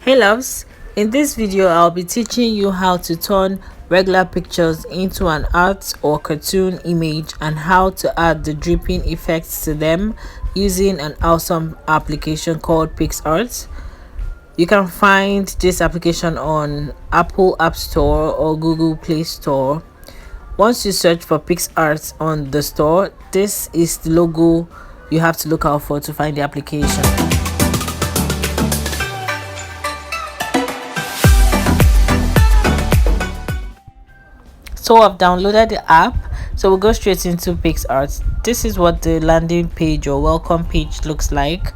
Hey loves, in this video I'll be teaching you how to turn regular pictures into an art or cartoon image and how to add the dripping effects to them using an awesome application called PicsArt. You can find this application on Apple App Store or Google Play Store. Once you search for PicsArt on the store, this is the logo you have to look out for to find the application. So I've downloaded the app, so we'll go straight into PicsArt. This is what the landing page or welcome page looks like.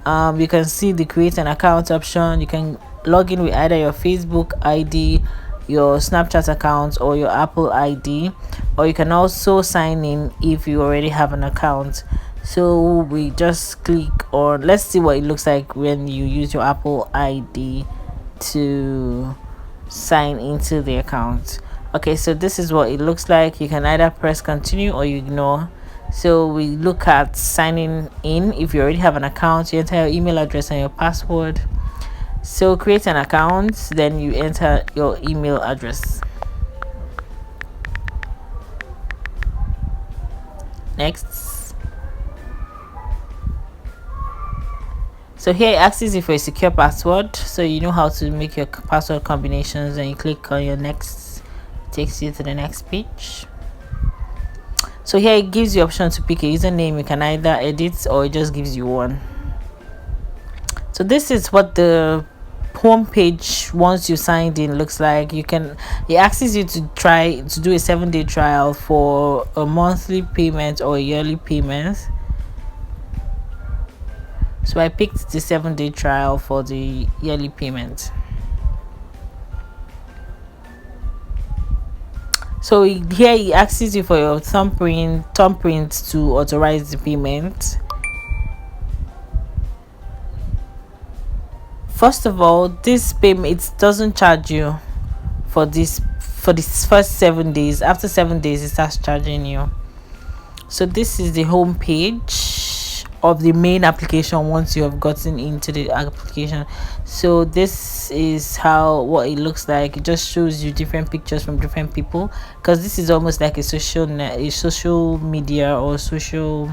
You can see the create an account option. You can log in with either your Facebook ID, your Snapchat account, or your Apple ID, or you can also sign in if you already have an account. So we just click on, let's see what it looks like when you use your Apple ID to sign into the account. Okay, so this is what it looks like. You can either press continue or you ignore. So we look at signing in. If you already have an account, you enter your email address and your password. So create an account, then you enter your email address. Next. So here it asks you for a secure password, so you know how to make your password combinations, and you click on your next. Takes you to the next page. So here it gives you option to pick a username. You can either edit or it just gives you one. So this is what the home page once you signed in looks like. It asks you to try to do a 7-day trial for a monthly payment or a yearly payment. So I picked the 7-day trial for the yearly payment. So here he asks you for your thumbprint to authorize the payment. First of all, this payment, it doesn't charge you for this first 7 days. After 7 days it starts charging you. So this is the home page of the main application once you have gotten into the application. So this is what it looks like. It just shows you different pictures from different people, because this is almost like a social media or social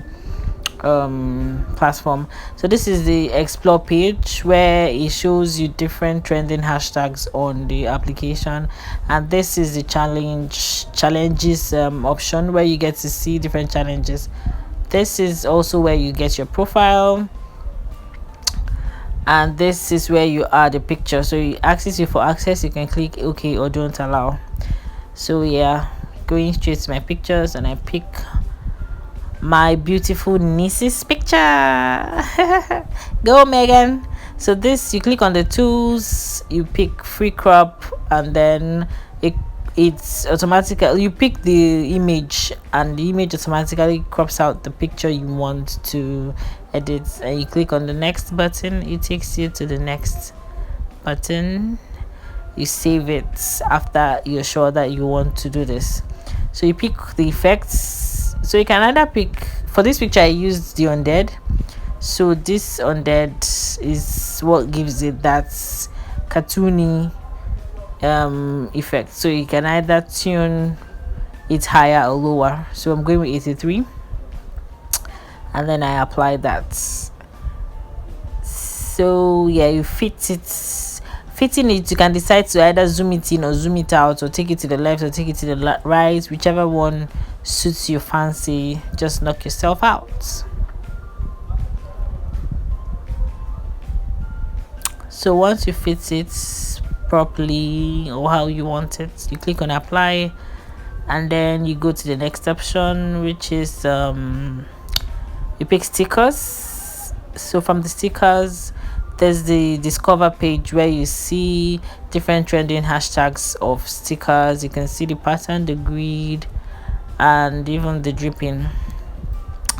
platform. So this is the explore page where it shows you different trending hashtags on the application, and this is the challenges option where you get to see different challenges. This is also where you get your profile, and this is where you add the picture. So it asks you for access. You can click OK or don't allow. So yeah, going straight to my pictures, and I pick my beautiful niece's picture. Go Megan. So this, you click on the tools, you pick free crop, and then it's automatically, you pick the image, and the image automatically crops out the picture you want to edit, and you click on the next button. It takes you to the next button. You save it after you're sure that you want to do this. So you pick the effects. So you can either pick, for this picture I used the undead. So this undead is what gives it that cartoony effect. So you can either tune it higher or lower. So I'm going with 83, and then I apply that. So yeah, you fitting it, you can decide to either zoom it in or zoom it out, or take it to the left or take it to the right, whichever one suits your fancy. Just knock yourself out. So once you fit it properly or how you want it, you click on apply, and then you go to the next option, which is you pick stickers. So from the stickers, there's the discover page where you see different trending hashtags of stickers. You can see the pattern, the grid, and even the dripping.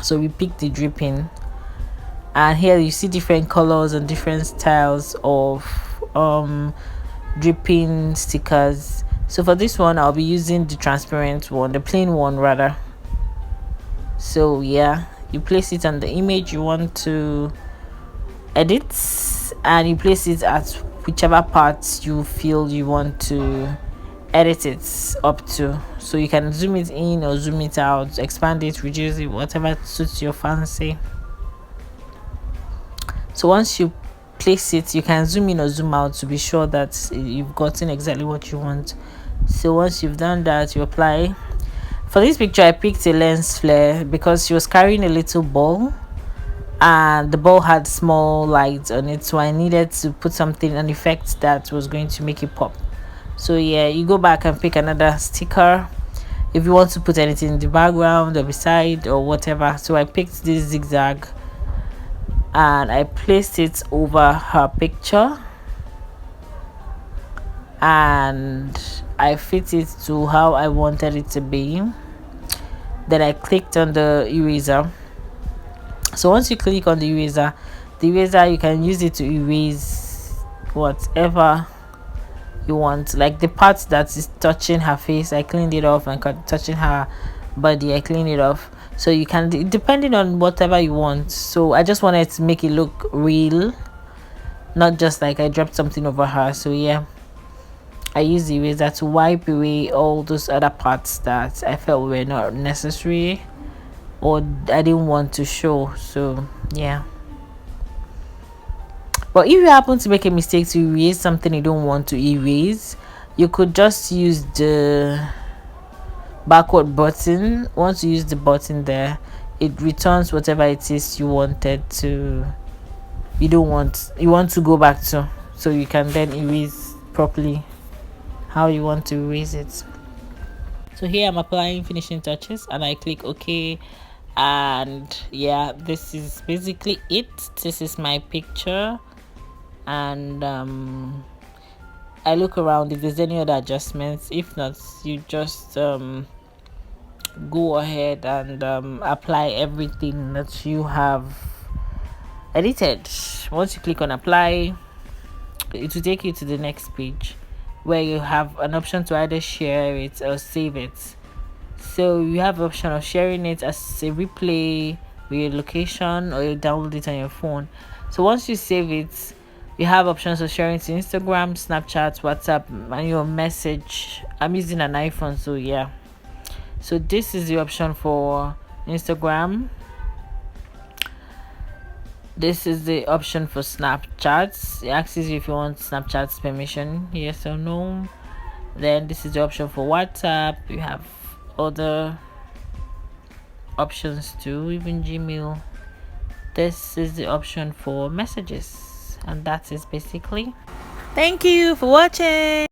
So we pick the dripping, and here you see different colors and different styles of dripping stickers. So for this one I'll be using the transparent one, the plain one rather. So yeah, you place it on the image you want to edit, and you place it at whichever parts you feel you want to edit it up to. So you can zoom it in or zoom it out, expand it, reduce it, whatever suits your fancy. So once you place it, you can zoom in or zoom out to be sure that you've gotten exactly what you want. So once you've done that, you apply. For this picture, I picked a lens flare because she was carrying a little ball and the ball had small lights on it, so I needed to put something, an effect that was going to make it pop. So yeah, you go back and pick another sticker if you want to put anything in the background or beside or whatever. So I picked this zigzag and I placed it over her picture and I fit it to how I wanted it to be. Then I clicked on the eraser. So once you click on the eraser you can use it to erase whatever you want, like the part that is touching her face I cleaned it off, and touching her body I cleaned it off. So you can, depending on whatever you want. So I just wanted to make it look real, not just like I dropped something over her. So yeah, I used the eraser to wipe away all those other parts that I felt were not necessary or I didn't want to show. So yeah, but if you happen to make a mistake to erase something you don't want to erase, you could just use the backward button. Once you use the button there, it returns whatever it is you wanted to, you want to go back to, so you can then erase properly how you want to erase it. So here I'm applying finishing touches and I click OK, and yeah, this is basically it. This is my picture, and I look around if there's any other adjustments. If not, you just go ahead and apply everything that you have edited. Once you click on apply, it will take you to the next page where you have an option to either share it or save it. So you have the option of sharing it as a replay with your location, or you download it on your phone. So once you save it, you have options of sharing it to Instagram, Snapchat, WhatsApp, and your message. I'm using an iPhone, so yeah. So this is the option for Instagram. This is the option for Snapchat. It asks you if you want Snapchat's permission, yes or no. Then this is the option for WhatsApp. You have other options too, even Gmail. This is the option for messages, and that is basically. Thank you for watching.